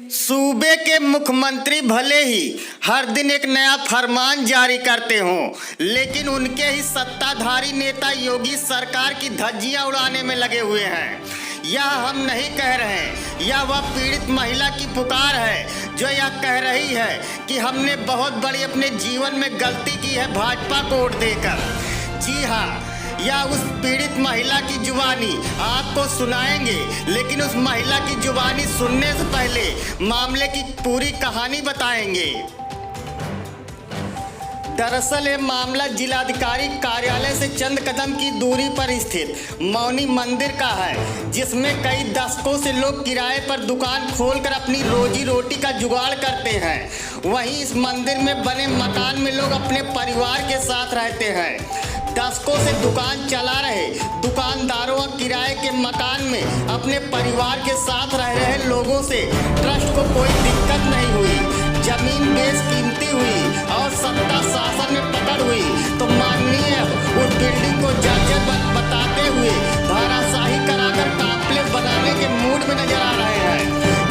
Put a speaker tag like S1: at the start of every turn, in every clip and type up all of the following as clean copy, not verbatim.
S1: सूबे के मुख्यमंत्री भले ही हर दिन एक नया फरमान जारी करते हों, लेकिन उनके ही सत्ताधारी नेता योगी सरकार की धज्जियां उड़ाने में लगे हुए हैं। यह हम नहीं कह रहे हैं, यह वह पीड़ित महिला की पुकार है जो यह कह रही है कि हमने बहुत बड़ी अपने जीवन में गलती की है भाजपा को वोट देकर। जी हाँ, या उस पीड़ित महिला की जुबानी आपको सुनाएंगे, लेकिन उस महिला की जुबानी सुनने से पहले मामले की पूरी कहानी बताएंगे। दरअसल ये मामला जिलाधिकारी कार्यालय से चंद कदम की दूरी पर स्थित मौनी मंदिर का है, जिसमें कई दशकों से लोग किराए पर दुकान खोलकर अपनी रोजी रोटी का जुगाड़ करते हैं। वहीं इस मंदिर में बने मकान में लोग अपने परिवार के साथ रहते हैं। दशकों से दुकान चला रहे दुकानदारों और किराए के मकान में अपने परिवार के साथ रह रहे लोगों से ट्रस्ट को कोई दिक्कत नहीं हुई। जमीन बेशकीमती हुई और सत्ता शासन में पकड़ हुई तो माननीय उस बिल्डिंग को जर्जर बताते हुए धाराशाही कराकर कॉम्प्लेक्स बनाने के मूड में नजर आ रहे हैं,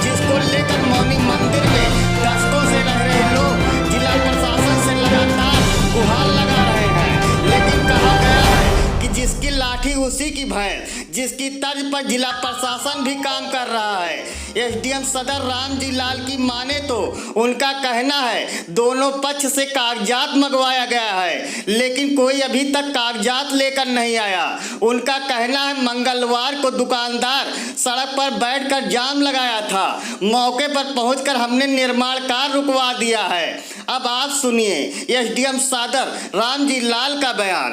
S1: जिसको लेकर मौनी मंदिर में दशकों से रह रहे लोग जिला प्रशासन से लगातार गुहार लगा रहे हैं। लेकिन कहा गया है कि जिसकी लाठी उसी की भैंस, जिसकी तर्ज पर जिला प्रशासन भी काम कर रहा है। एसडीएम सदर रामजी लाल की माने तो उनका कहना है दोनों पक्ष से कागजात मंगवाया गया है, लेकिन कोई अभी तक कागजात लेकर नहीं आया। उनका कहना है मंगलवार को दुकानदार सड़क पर बैठकर जाम लगाया था, मौके पर पहुंचकर हमने निर्माण कार्य रुकवा दिया है। अब आप सुनिए एसडीएम सदर रामजी लाल का बयान।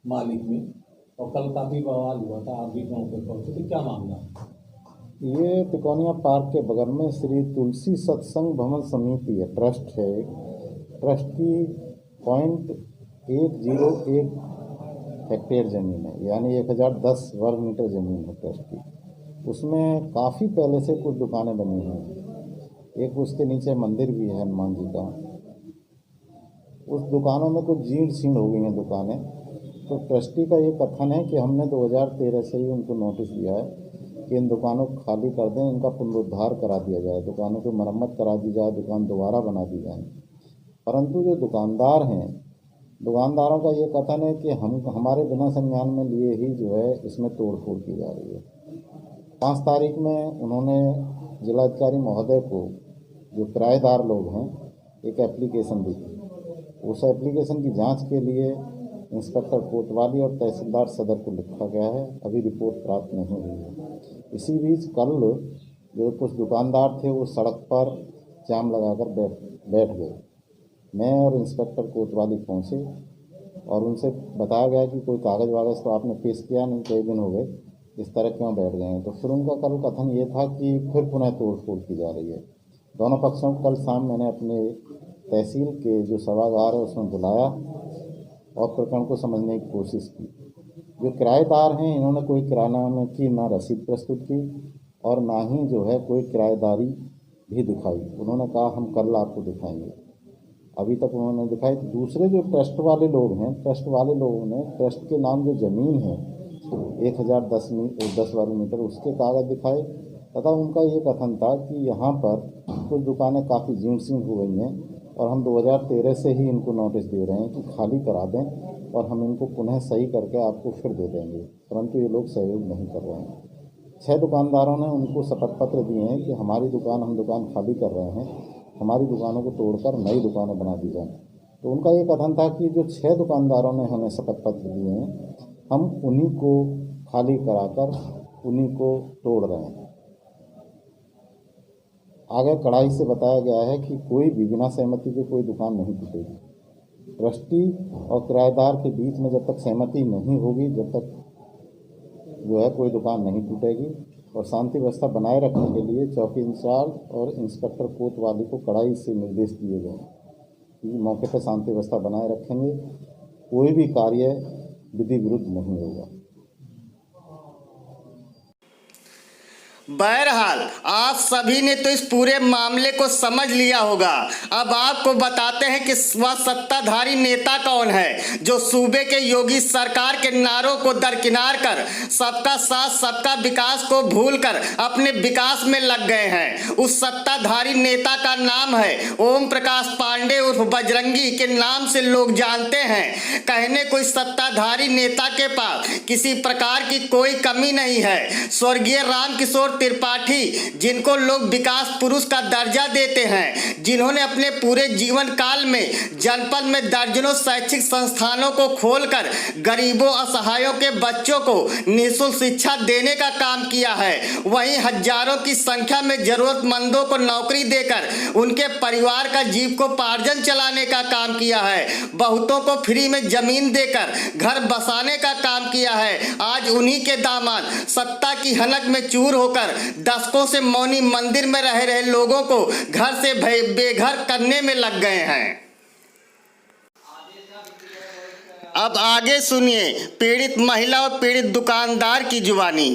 S2: मालिक में और कल का भी बवाल हुआ था, आप भी गाँव पे पहुँचे थे, क्या मामला?
S3: ये तिकोनिया पार्क के बगल में श्री तुलसी सत्संग भवन समिति है, ट्रस्ट है। ट्रस्ट की 0.101 हेक्टेयर ज़मीन है, यानी 1010 वर्ग मीटर ज़मीन है ट्रस्ट की। उसमें काफ़ी पहले से कुछ दुकानें बनी हुई हैं। एक उसके नीचे मंदिर भी है हनुमान जी का। उस दुकानों में कुछ जीर्ण शीर्ण हो गई हैं दुकानें। तो ट्रस्टी का ये कथन है कि हमने 2013 से ही उनको नोटिस दिया है कि इन दुकानों को खाली कर दें, इनका पुनरुद्धार करा दिया जाए, दुकानों की मरम्मत करा दी जाए, दुकान दोबारा बना दी जाए। परंतु जो दुकानदार हैं, दुकानदारों का ये कथन है कि हमारे बिना संज्ञान में लिए ही जो है इसमें तोड़फोड़ की जा रही है। 5 तारीख में उन्होंने जिलाधिकारी महोदय को, जो किराएदार लोग हैं, एक एप्लीकेशन दी थी। उस एप्लीकेशन की जाँच के लिए इंस्पेक्टर कोतवाली और तहसीलदार सदर को लिखा गया है। अभी रिपोर्ट प्राप्त नहीं हुई है। इसी बीच कल जो कुछ दुकानदार थे वो सड़क पर जाम लगाकर बैठ गए। मैं और इंस्पेक्टर कोतवाली पहुंचे और उनसे बताया गया कि कोई कागज़ वागज़ तो आपने पेश किया नहीं, कई दिन हो गए, इस तरह क्यों बैठ गए हैं। तो फिर उनका कल कथन ये था कि फिर पुनः तोड़फोड़ की जा रही है। दोनों पक्षों को कल शाम मैंने अपने तहसील के जो सभागार है उसमें बुलाया और प्रकरण को समझने की कोशिश की। जो किराएदार हैं, इन्होंने कोई किराएनामे की ना रसीद प्रस्तुत की और ना ही जो है कोई किराएदारी भी दिखाई। उन्होंने कहा हम कल आपको दिखाएंगे, अभी तक उन्होंने दिखाई। दूसरे जो ट्रस्ट वाले लोग हैं, ट्रस्ट वाले लोगों ने ट्रस्ट के नाम जो ज़मीन है 1010 वर्ग मीटर, उसके कागज़ दिखाए तथा उनका ये कथन था कि यहाँ पर कुछ दुकानें काफ़ी जीर्ण शीर्ण हो गई हैं और हम 2013 से ही इनको नोटिस दे रहे हैं कि खाली करा दें और हम इनको पुनः सही करके आपको फिर दे देंगे, परंतु ये लोग सहयोग नहीं कर रहे हैं। 6 दुकानदारों ने उनको शपथ पत्र दिए हैं कि हमारी दुकान, हम दुकान खाली कर रहे हैं, हमारी दुकानों को तोड़कर नई दुकानें बना दी जाएँ। तो उनका ये कथन था कि जो 6 दुकानदारों ने हमें शपथ पत्र दिए हैं, हम उन्हीं को खाली कराकर उन्हीं को तोड़ रहे हैं। आगे कड़ाई से बताया गया है कि कोई भी बिना सहमति के कोई दुकान नहीं टूटेगी। ट्रस्टी और किराएदार के बीच में जब तक सहमति नहीं होगी, जब तक जो है कोई दुकान नहीं टूटेगी। और शांति व्यवस्था बनाए रखने के लिए चौकी इंचार्ज और इंस्पेक्टर कोतवाली को कड़ाई से निर्देश दिए गए कि मौके पर शांति व्यवस्था बनाए रखेंगे, कोई भी कार्य विधि विरुद्ध नहीं होगा।
S1: बहरहाल आप सभी ने तो इस पूरे मामले को समझ लिया होगा। अब आपको बताते हैं कि वह सत्ताधारी नेता कौन है जो सूबे के योगी सरकार के नारों को दरकिनार कर सबका साथ सबका विकास को भूलकर अपने विकास में लग गए हैं। उस सत्ताधारी नेता का नाम है ओम प्रकाश पांडे उर्फ बजरंगी के नाम से लोग जानते हैं। कहने को इस सत्ताधारी नेता के पास किसी प्रकार की कोई कमी नहीं है। स्वर्गीय रामकिशोर त्रिपाठी, जिनको लोग विकास पुरुष का दर्जा देते हैं, जिन्होंने अपने पूरे जीवन काल में जनपद में दर्जनों शैक्षिक संस्थानों को खोलकर गरीबों असहायों के बच्चों को निःशुल्क शिक्षा देने का काम किया है, वहीं हजारों की संख्या में जरूरतमंदों को नौकरी देकर उनके परिवार का जीविकोपार्जन चलाने का काम किया है, बहुतों को फ्री में जमीन देकर घर बसाने का काम किया है। आज उन्हीं के दामाद सत्ता की हनक में चूर होकर दशकों से मौनी मंदिर में रह रहे लोगों को घर से बेघर करने में लग गए हैं। अब आगे सुनिए पीड़ित महिला और पीड़ित दुकानदार की जुबानी।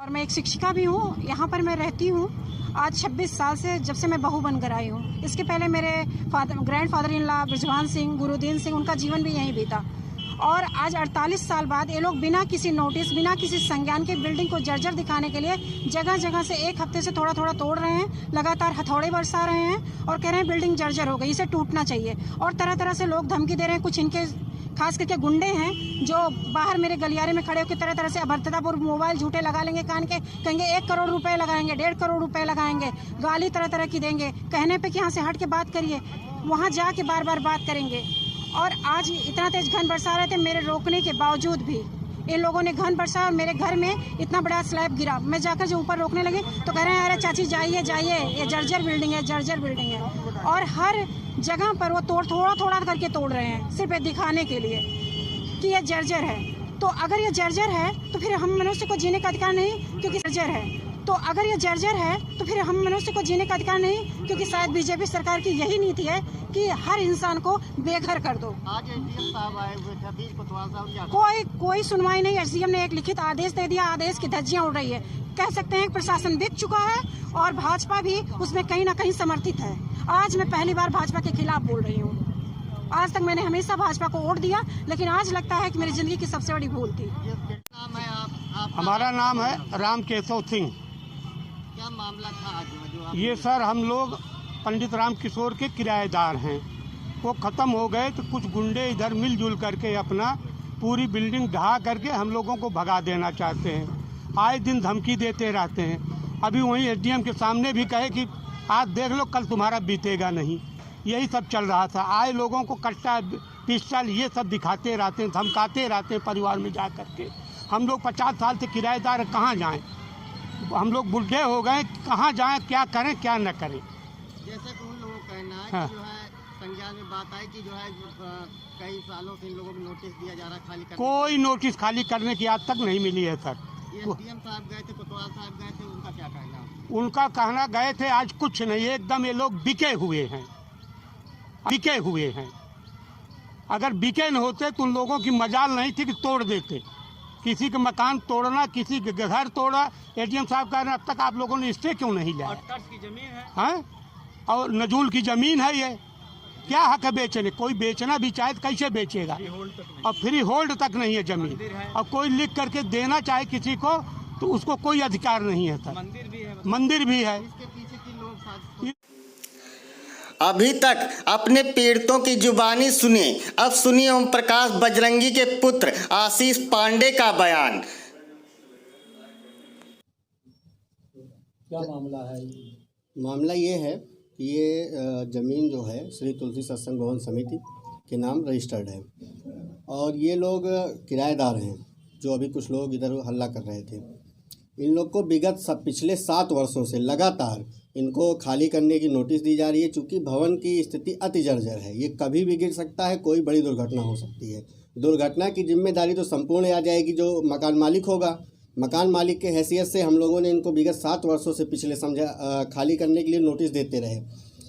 S4: और मैं एक शिक्षिका भी हूँ, यहाँ पर मैं रहती हूँ आज 26 साल से, जब से मैं बहू बनकर आई हूँ। इसके पहले मेरे grandfather in law Brijbhan Singh, Gurudeen Singh, उनका जीवन भी यहीं बीता। और आज 48 साल बाद ये लोग बिना किसी नोटिस, बिना किसी संज्ञान के बिल्डिंग को जर्जर दिखाने के लिए जगह जगह से एक हफ्ते से थोड़ा थोड़ा तोड़ रहे हैं, लगातार हथौड़े बरसा रहे हैं और कह रहे हैं बिल्डिंग जर्जर हो गई, इसे टूटना चाहिए। और तरह तरह से लोग धमकी दे रहे हैं। कुछ इनके खास करके गुंडे हैं जो बाहर मेरे गलियारे में खड़े होकर तरह तरह से अभद्रतापूर्व मोबाइल झूठे लगा लेंगे कान के, कहेंगे 1 करोड़ रुपए लगाएंगे, 1.5 करोड़ रुपए लगाएंगे, गाली तरह तरह की देंगे, कहने पे कि यहाँ से हट के बात करिए, वहाँ जाके बार बार बात करेंगे। और आज इतना तेज घन बरसा रहे थे, मेरे रोकने के बावजूद भी इन लोगों ने घन बरसाया और मेरे घर में इतना बड़ा स्लैब गिरा। मैं जाकर जो ऊपर रोकने लगी तो कह रहे हैं अरे चाची जाइए जाइए, ये जर्जर बिल्डिंग है, जर्जर बिल्डिंग है। और हर जगह पर वो थोड़ा थोड़ा करके तोड़ रहे हैं, सिर्फ दिखाने के लिए कि ये जर्जर है। तो अगर ये जर्जर है तो फिर हम मनुष्य को जीने का अधिकार नहीं, क्योंकि जर्जर है। तो अगर ये जर्जर है तो फिर हम मनुष्य को जीने का अधिकार नहीं, क्योंकि शायद बीजेपी सरकार की यही नीति है कि हर इंसान को बेघर कर दो।
S1: आज एसडीएम साहब आए हुए थे, अभी कोतवाल साहब
S4: कोई सुनवाई नहीं। एसडीएम ने एक लिखित आदेश दे दिया, आदेश की धज्जियां उड़ रही है। कह सकते हैं प्रशासन बिक चुका है और भाजपा भी उसमें कहीं ना कहीं समर्थित है। आज मैं पहली बार भाजपा के खिलाफ बोल रही हूँ। आज तक मैंने हमेशा भाजपा को वोट दिया, लेकिन आज लगता है कि मेरी जिंदगी की सबसे बड़ी भूल थी।
S1: नाम है आप
S5: हमारा नाम है राम केशव सिंह।
S1: क्या मामला था आज जो आप?
S5: ये सर हम लोग पंडित राम किशोर के किराएदार हैं। वो ख़त्म हो गए तो कुछ गुंडे इधर मिलजुल करके अपना पूरी बिल्डिंग ढहा करके हम लोगों को भगा देना चाहते हैं। आए दिन धमकी देते रहते हैं। अभी वहीं एसडीएम के सामने भी कहे कि आज देख लो कल तुम्हारा बीतेगा नहीं। यही सब चल रहा था। आए लोगों को कट्टा पिस्टल ये सब दिखाते रहते हैं, धमकाते रहते हैं परिवार में जा करके। हम लोग 50 साल से किराएदार, कहाँ जाएं? हम लोग बुढ़े हो गए, कहाँ जाएं, क्या करें क्या न करें।
S1: जैसे कि उन लोगों का कहना है
S5: हाँ।
S1: कि जो है संज्ञान में बात आई कि जो है कई सालों से इन लोगों को नोटिस दिया जा रहा है खाली करने।
S5: कोई नोटिस खाली करने की आज तक नहीं मिली है सर।
S1: एसडीएम साहब गए थे, कोतवाल साहब गए थे, उनका क्या कहना?
S5: उनका कहना गए थे, आज कुछ नहीं, एकदम ये लोग बिके हुए हैं, बिके हुए हैं। अगर बिके न होते तो उन लोगों की मजाल नहीं थी कि तोड़ देते। किसी का मकान तोड़ना, किसी के घर तोड़ा। एसडीएम साहब कह रहे हैं अब तक आप लोगों ने स्टे क्यों नहीं लिया?
S1: की जमीन है
S5: हाँ, और नजूल की जमीन है, ये क्या हक है बेचने? कोई बेचना भी चाहे तो कैसे बेचेगा? और फ्री होल्ड तक नहीं है जमीन। और कोई लिख करके देना चाहे किसी को तो उसको कोई अधिकार नहीं है सर। मंदिर भी है।
S1: इसके पीछे की लोग अभी तक अपने पीड़ितों की जुबानी सुने, अब सुनिए ओम प्रकाश बजरंगी के पुत्र आशीष पांडे का बयान।
S2: क्या मामला है?
S6: मामला ये है कि ये ज़मीन जो है श्री तुलसी सत्संग भवन समिति के नाम रजिस्टर्ड है और ये लोग किराएदार हैं। जो अभी कुछ लोग इधर हल्ला कर रहे थे, इन लोग को विगत पिछले 7 वर्षों से लगातार इनको खाली करने की नोटिस दी जा रही है। चूँकि भवन की स्थिति अति जर्जर है, ये कभी भी गिर सकता है, कोई बड़ी दुर्घटना हो सकती है। दुर्घटना की जिम्मेदारी तो संपूर्ण आ जाएगी जो मकान मालिक होगा। मकान मालिक के हैसियत से हम लोगों ने इनको विगत 7 वर्षों से पिछले खाली करने के लिए नोटिस देते रहे।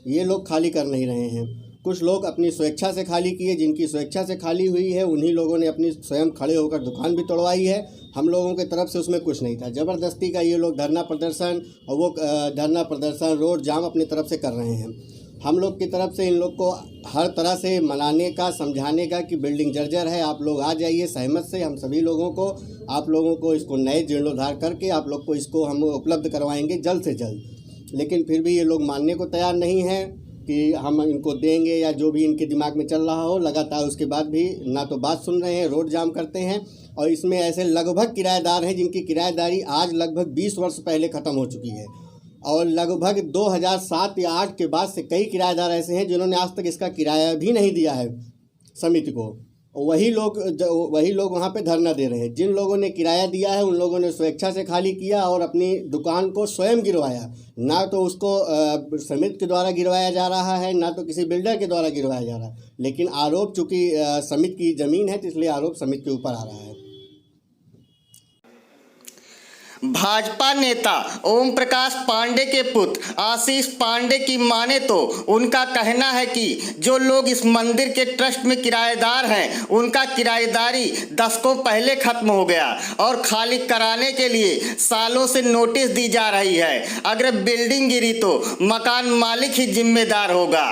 S6: ये लोग खाली कर नहीं रहे हैं। कुछ लोग अपनी स्वेच्छा से खाली किए, जिनकी स्वेच्छा से खाली हुई है उन्हीं लोगों ने अपनी स्वयं खड़े होकर दुकान भी तोड़वाई है। हम लोगों के तरफ से उसमें कुछ नहीं था। ज़बरदस्ती का ये लोग धरना प्रदर्शन और वो धरना प्रदर्शन रोड जाम अपनी तरफ से कर रहे हैं। हम लोग की तरफ से इन लोग को हर तरह से मनाने का, समझाने का कि बिल्डिंग जर्जर है, आप लोग आ जाइए सहमत से। हम सभी लोगों को, आप लोगों को इसको नए जीर्णोद्धार करके आप लोग को इसको हम उपलब्ध करवाएंगे जल्द से जल्द। लेकिन फिर भी ये लोग मानने को तैयार नहीं हैं कि हम इनको देंगे, या जो भी इनके दिमाग में चल रहा हो। लगातार उसके बाद भी ना तो बात सुन रहे हैं, रोड जाम करते हैं। और इसमें ऐसे लगभग किराएदार हैं जिनकी किराएदारी आज लगभग 20 वर्ष पहले ख़त्म हो चुकी है, और लगभग 2007 या 8 के बाद से कई किराएदार ऐसे हैं जिन्होंने आज तक इसका किराया भी नहीं दिया है समिति को। वही लोग वहाँ पे धरना दे रहे हैं। जिन लोगों ने किराया दिया है उन लोगों ने स्वेच्छा से खाली किया और अपनी दुकान को स्वयं गिरवाया। ना तो उसको समिति के द्वारा गिरवाया जा रहा है, ना तो किसी बिल्डर के द्वारा गिरवाया जा रहा है। लेकिन आरोप चूँकि समिति की ज़मीन है तो इसलिए आरोप समिति के ऊपर आ रहा है।
S1: भाजपा नेता ओम प्रकाश पांडे के पुत्र आशीष पांडे की माने तो उनका कहना है कि जो लोग इस मंदिर के ट्रस्ट में किराएदार हैं उनका किराएदारी दशकों पहले खत्म हो गया और खाली कराने के लिए सालों से नोटिस दी जा रही है। अगर बिल्डिंग गिरी तो मकान मालिक ही जिम्मेदार होगा।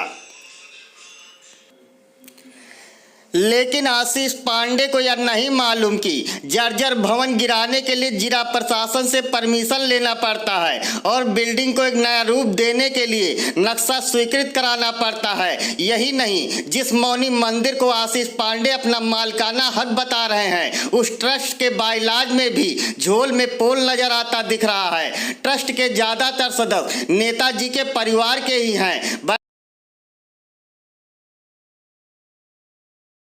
S1: लेकिन आशीष पांडे को यह नहीं मालूम कि जर्जर भवन गिराने के लिए जिला प्रशासन से परमिशन लेना पड़ता है और बिल्डिंग को एक नया रूप देने के लिए नक्शा स्वीकृत कराना पड़ता है। यही नहीं, जिस मौनी मंदिर को आशीष पांडे अपना मालिकाना हक बता रहे हैं उस ट्रस्ट के बाइलाज में भी झोल में पोल नजर आता दिख रहा है। ट्रस्ट के ज़्यादातर सदस्य नेताजी के परिवार के ही हैं।